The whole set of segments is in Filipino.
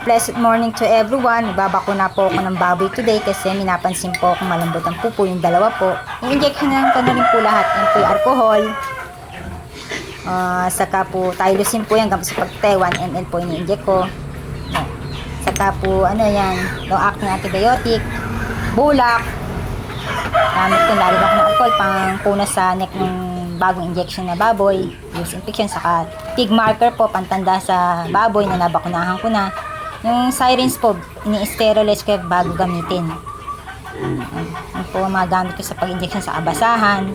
Blessed morning to everyone. Magbabakuna po ako ng baboy today kasi minapansin po kung malambot ang pupo, yung dalawa po. I-injection ko na rin po lahat. Yan po yung alcohol. Saka po tylosin po yan. Gamit sa pagtay, 1 ml po ini-inject ko. Saka po, ano yan, long acting antibiotic, bulak. Gamit ko, lalagyan ko ng alcohol pang punas sa neck ng bagong injection na baboy. Use infection, saka pig marker po, pantanda sa baboy na nabakunahan ko na. Yung sirens po, ini-sterilize ko bago gamitin. Yan po mga gamit ko sa pag-injection sa kabasahan.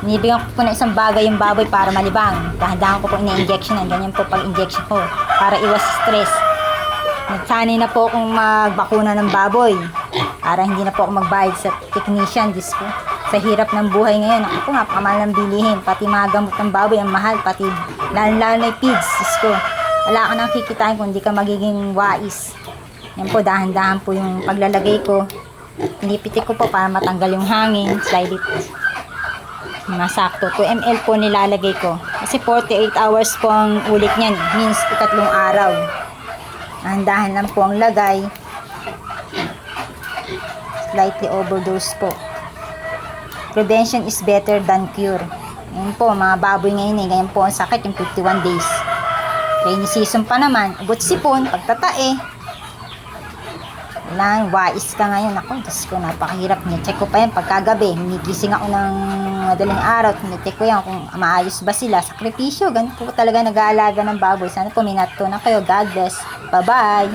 Inibigyan ko po ng isang bagay yung baboy para malibang. Dahan-dahan ko po ini-injectionan. Ganyan po pag-injection ko para iwas stress. Nagsanay na po akong magbakuna ng baboy para hindi na po ako magbayad sa technician. Diyos ko, sa hirap ng buhay ngayon, ako nga, pakamahal ng bilihin. Pati mga gamot ng baboy ang mahal. Pati lalo na yung pigs. Diyos ko, wala ka nang kikitain kung hindi ka magiging wais. Yan po, dahan-dahan po yung paglalagay ko. Pinipitik ko po para matanggal yung hangin. Slightly masakto. 2 ml po nilalagay ko. Kasi 48 hours po ang ulit niyan. Means 3 araw. Dahan-dahan lang po ang lagay. Slightly overdose po. Prevention is better than cure. Yan po, mga baboy ngayon ganyan po ang sakit yung 51 days. Rainy season pa naman, abot sipon, pagtatae. Kailangan, wais ka ngayon. Ako, Diyos ko, napakahirap niya. Check ko pa yan pagkagabi. Humigising ako ng madaling araw. Check ko yan kung maayos ba sila. Sakripisyo, ganito po talaga nag-aalaga ng baboy. Sana po minatutunan kayo. God bless. Bye-bye.